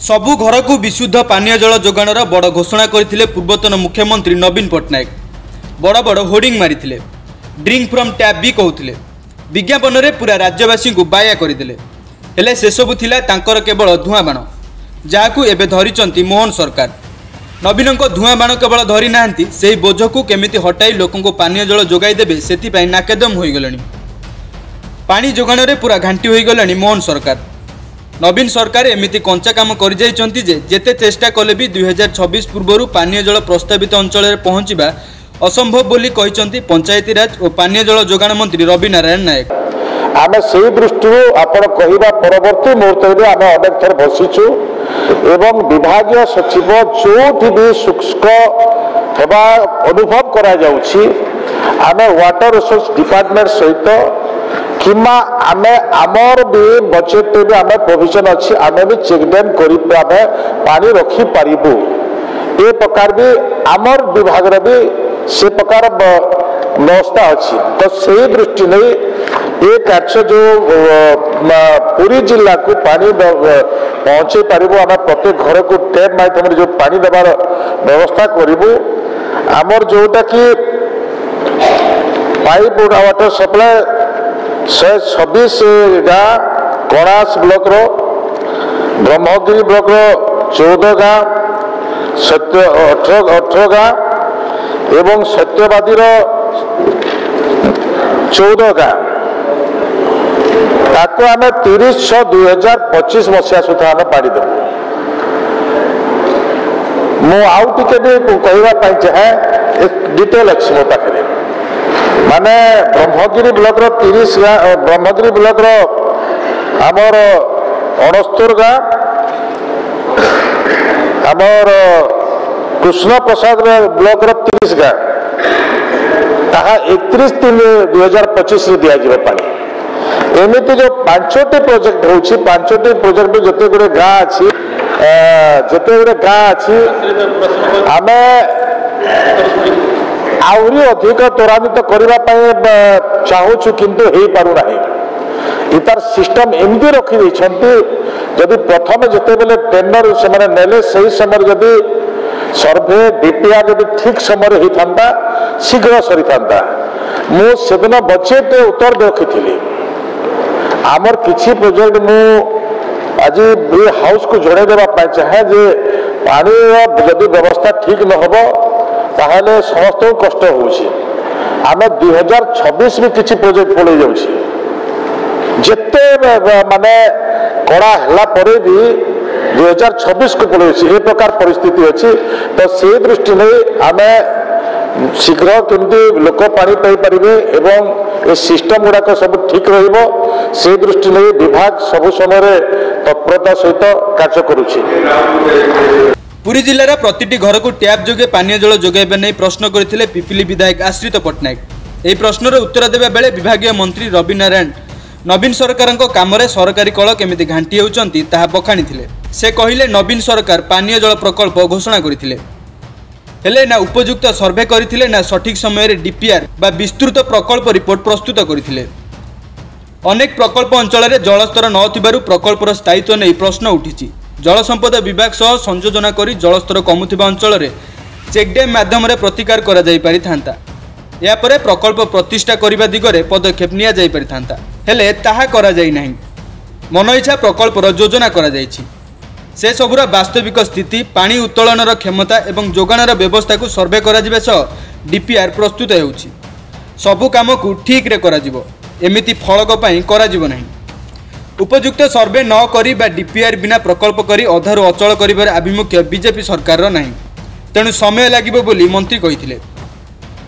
सबु घर को विशुद्ध पानीय जल जोगाणर बड़ घोषणा करथिले पूर्वतन मुख्यमंत्री नवीन पट्टनायक। बड़ बड़ होर्डिंग मारिथिले, ड्रिंक फ्रॉम टैप भी कहूथिले। विज्ञापन में पूरा राज्यवासी को बाया करदेले। हेले से सबु थिला तांकर केवल धुआं बाण, जहाकू एबे धरिचंती मोहन सरकार। नवीन धुआं बाण केवल धरी नाहांती, सेही बोझ को केमिति हटाई लोकंको पानीय जल जोगाई देबे सेथिपाई नाकेदम होई गलेनी। पानी जोगाण रे पूरा घांटी होई गलेनी मोहन सरकार। नवीन सरकार एमिति कंचा काम कर जाइछंती जे जेते चेष्टा कले भी 2026 पूर्व पानीय जल प्रस्तावित अंचल में पहुंचवा असंभव बोली कहिसंती पंचायती राज और पानीय जल जोगाण मंत्री रवि नारायण नायक। आमे सेही दृष्टि आपण कहिबा परवर्ती मुहूर्त में आमे अनेक थर बसिछु एवं विभागीय सचिव जोठी भी शुष्क हेबा अनुभव करा जाउछि आमे वाटर रिसोर्स डिपार्टमेंट सहित किमा आमे आमर भी बजेट भी आमे प्रोविजन अच्छी आमे भी चेक डैम करी आमे पानी रखी पारिबु। ए प्रकार भी आमर विभाग रे भी से प्रकार व्यवस्था अच्छी। तो सही दृष्टि नहीं ये कार्य जो पूरी जिला को पानी पहुँचे पारिबु आमे प्रत्येक घर को टैप माध्यम जो पानी देवार व्यवस्था करिबु। आमर जोटा कि पाइप वाटर सप्लाई 126 गाँ कणास ब्लॉक रो ब्रह्मगिरी ब्लॉक रो 14 गाँ 18 गाँ एवं सत्यवादी रो 14 गाँ ताको आमे 30/6/2025 मसीहा सुधा आमे पाड़ी देबु। मु आउ टिके भी कहवा पाई चाहे डिटेल अच्छी मो पाखे माने ब्रह्मगिरी ब्लॉक रो 30 गाँ ब्रह्मगिरी ब्लॉक रो आमर 69 गाँ आमर कृष्ण प्रसाद ब्लॉक रो 30 गाँ ताहा 31/3/2025 रे दिया जिबा पानी। एमिति जो 5टी प्रोजेक्ट होछि 5टी प्रोजेक्ट में जते गुडे गाँ अछि आमे आउरी अधिक त्वरान्वित करने चाहूँ किंतु हो पारु नाही। इतार सिस्टम एमती रखी जदि प्रथम जिते बेले टेंडर से नेले सही समय जदि सर्वे डीपीआर जदि ठीक समय होता शीघ्र सरी था। मुझे बजेट उत्तर रखी आमर किसी प्रोजेक्ट मु आज हाउस को जोड़े देवा चाहे जे पानी जदि व्यवस्था ठीक न हो ताहले समस्त कष्ट होउछि। आमे 2026 में किछि प्रोजेक्ट पड़े जाउछि जेते माने कड़ा हला परे भी 2026 को पड़े ए प्रकार परिस्थिति अछि। तो से दृष्टि नहीं आमे शीघ्र केमती लोक पानी पाई परिबे एवं ए सिस्टम गुड़ाक सब ठीक रहिबो से दृष्टि नहीं विभाग सब समय तत्परता सहित कार्य करुछि। पुरी जिलार प्रतिटी घर को टैप जोगे पानीय जल जोगाइबा नहीं प्रश्न करथिले पिपिली विधायक आश्रित पट्टनायक। एही प्रश्नर उत्तर देबा बेले विभागीय मंत्री रवि नारायण नवीन सरकार काम सरकारी कल केमिति घांटी होउचंती ताहा बखाणीथिले। से कहिले नवीन सरकार पानीय जल प्रकल्प घोषणा करथिले, हेले ना उपयुक्त सर्वे करथिले ना सठिक समय रे डीपीआर बा विस्तृत प्रकल्प रिपोर्ट प्रस्तुत करथिले। अनेक प्रकल्प अंचल रे जलस्तर न थिबारु प्रकल्पर स्थायित्व नहीं प्रश्न उठिछि। जल संपद विभाग सह संयोजना करी जलस्तर कमुथिबा अंचल रे चेक डैम माध्यम रे प्रतिकार करा जाई पारि थांता। या परे प्रकल्प प्रतिष्ठा करिबा दिगरे पदक्षेप निया जाई पारि थांता, हेले ताहा करा जाई नाही। मन इच्छा प्रकल्पर योजना करा जाईछि। से सबुर वास्तविक स्थिति पानी उत्तोलनर क्षमता एवं जोगाणर व्यवस्था को सर्वे करा जिबे सह डीपीआर प्रस्तुत हेउछि। सबु काम को ठीक रे करा जिवो, एमिति फलक पई करा जिवो नाही। उपयुक्त सर्वे न करी बा डीपीआर बिना प्रकल्प करी अधारू अचल करिबार आभिमुख्य बीजेपी सरकार नाही, तेणु समय लागिबो बोली मंत्री कहिथिले।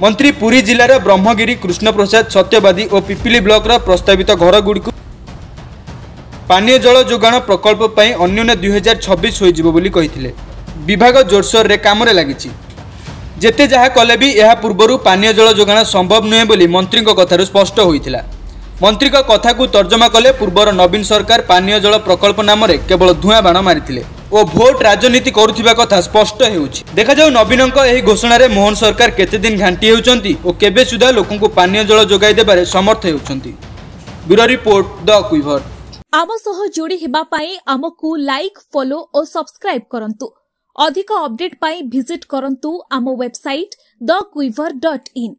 मंत्री पुरी जिलार ब्रह्मगिरी कृष्ण प्रसाद सत्यवादी और पिपिली ब्लॉक रा प्रस्तावित घर गुड़िक पानीय जल जोगाण प्रकल्प पई अन्यून 2026 होई जिवो बोली कहिथिले। विभाग जोरसोर रे काम रे लागिछि। जेते जहा कले भी यह पूर्वरु पानीय जल जोगाण संभव नुहे बोली मंत्री कथारु स्पष्ट होइथिला। मंत्री कथा को तर्जमा कले पूर्वर नवीन सरकार पानीय जल प्रकल्प नाम रे केवल धुआं बाण मारिथिले और भोट राजनीति करुथिबा कथा स्पष्ट हेउछि। देखा जाऊ नवीनक एही घोषणा रे मोहन सरकार केते दिन घांटी हेउचंती और केबे सुधा लोकंको पानीय जल जोगाई देबारे समर्थ हेउचंती। ब्यूरो रिपोर्ट द क्विभर। आम सह जोड़ी हेबा पाई आमकु लाइक फॉलो और सब्सक्राइब करंतु। अधिक अपडेट पाई विजिट करंतु आम वेबसाइट thequiver.in।